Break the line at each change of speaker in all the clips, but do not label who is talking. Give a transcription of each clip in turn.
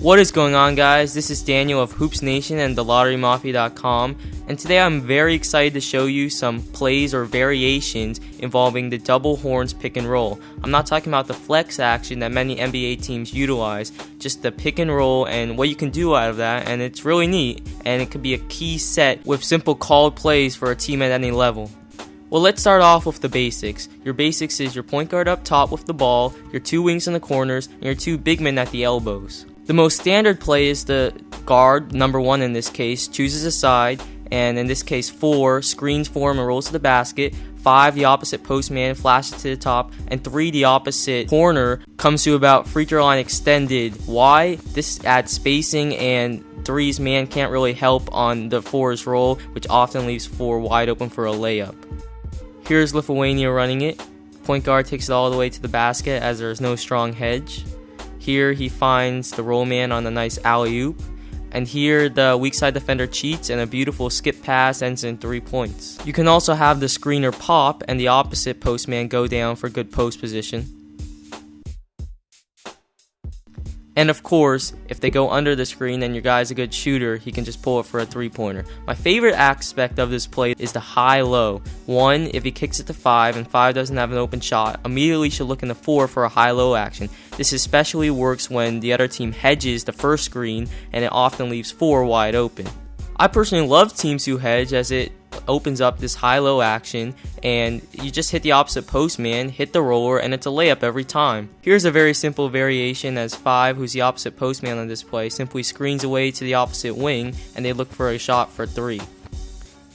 What is going on, guys? This is Daniel of Hoops Nation and TheLotteryMafia.com, and today I'm very excited to show you some plays or variations involving the double horns pick and roll. I'm not talking about the flex action that many NBA teams utilize, just the pick and roll and what you can do out of that, and it's really neat, and it could be a key set with simple called plays for a team at any level. Well, let's start off with the basics. Your basics is your point guard up top with the ball, your two wings in the corners, and your two big men at the elbows. The most standard play is the guard, number one in this case, chooses a side, and in this case 4, screens for him and rolls to the basket, 5, the opposite post man flashes to the top, and 3, the opposite corner comes to about free throw line extended. Why? This adds spacing, and 3's man can't really help on the 4's roll, which often leaves 4 wide open for a layup. Here's Lithuania running it. Point guard takes it all the way to the basket as there is no strong hedge. Here he finds the roll man on a nice alley-oop. And here the weak side defender cheats and a beautiful skip pass ends in 3 points. You can also have the screener pop and the opposite post man go down for good post position. And of course, if they go under the screen and your guy's a good shooter, he can just pull it for a 3-pointer. My favorite aspect of this play is the high-low. 1, if he kicks it to 5 and 5 doesn't have an open shot, immediately should look in the 4 for a high-low action. This especially works when the other team hedges the first screen and it often leaves 4 wide open. I personally love teams who hedge as it opens up this high-low action, and you just hit the opposite post man, hit the roller, and it's a layup every time. Here's a very simple variation as 5, who's the opposite post man on this play, simply screens away to the opposite wing, and they look for a shot for 3.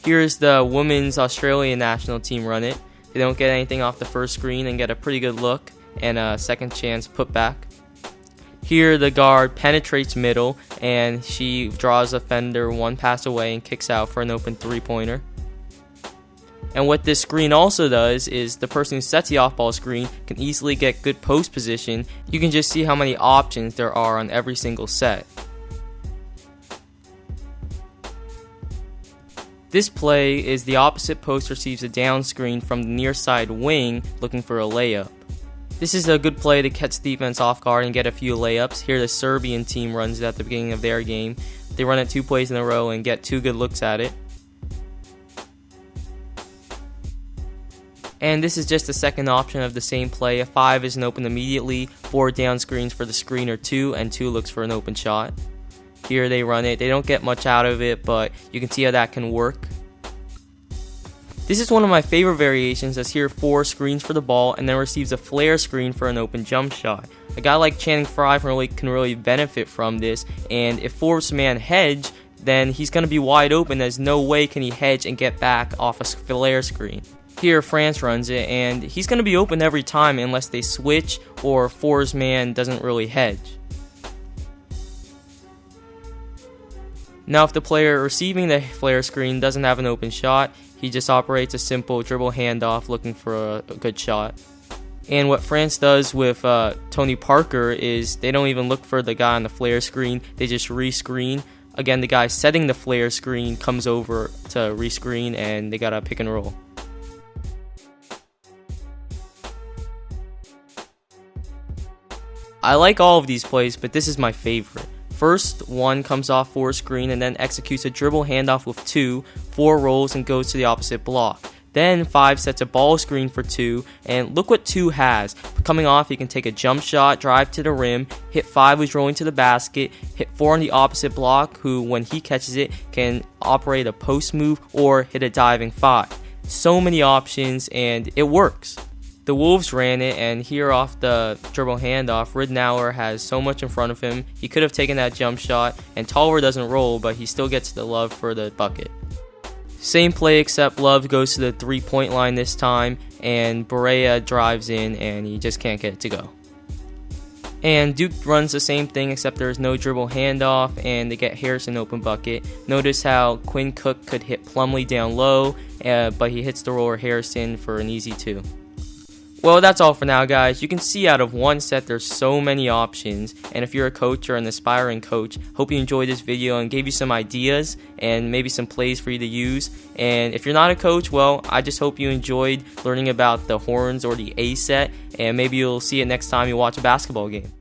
Here's the women's Australian national team run it. They don't get anything off the first screen and get a pretty good look and a second chance put back. Here the guard penetrates middle and she draws a fender 1 pass away and kicks out for an open 3-pointer. And what this screen also does is the person who sets the off-ball screen can easily get good post position. You can just see how many options there are on every single set. This play is the opposite post receives a down screen from the near side wing looking for a layup. This is a good play to catch defense off guard and get a few layups. Here the Serbian team runs it at the beginning of their game. They run it 2 plays in a row and get 2 good looks at it. And this is just the second option of the same play. A 5 isn't open immediately, 4 down screens for the screener 2, and 2 looks for an open shot. Here they run it. They don't get much out of it, but you can see how that can work. This is one of my favorite variations as here 4 screens for the ball and then receives a flare screen for an open jump shot. A guy like Channing Frye can really benefit from this, and if 4's man hedge, then he's going to be wide open. There's no way can he hedge and get back off a flare screen. Here France runs it and he's going to be open every time unless they switch or 4's man doesn't really hedge. Now if the player receiving the flare screen doesn't have an open shot, he just operates a simple dribble handoff looking for a good shot. And what France does with Tony Parker is they don't even look for the guy on the flare screen, they just re-screen. Again, the guy setting the flare screen comes over to re-screen and they got a pick and roll. I like all of these plays, but this is my favorite. First, 1 comes off 4's screen and then executes a dribble handoff with 2, 4 rolls and goes to the opposite block. Then 5 sets a ball screen for 2, and look what 2 has. Coming off, he can take a jump shot, drive to the rim, hit 5 who's rolling to the basket, hit 4 on the opposite block who, when he catches it, can operate a post move or hit a diving 5. So many options, and it works. The Wolves ran it, and here off the dribble handoff, Ridnour has so much in front of him. He could have taken that jump shot, and Tolliver doesn't roll, but he still gets the love for the bucket. Same play except Love goes to the 3-point line this time, and Barea drives in, and he just can't get it to go. And Duke runs the same thing except there's no dribble handoff, and they get Harrison open bucket. Notice how Quinn Cook could hit Plumlee down low, but he hits the roller Harrison for an easy 2. Well, that's all for now, guys. You can see out of one set there's so many options, and if you're a coach or an aspiring coach, hope you enjoyed this video and gave you some ideas and maybe some plays for you to use. And if you're not a coach, well, I just hope you enjoyed learning about the horns or the A set, and maybe you'll see it next time you watch a basketball game.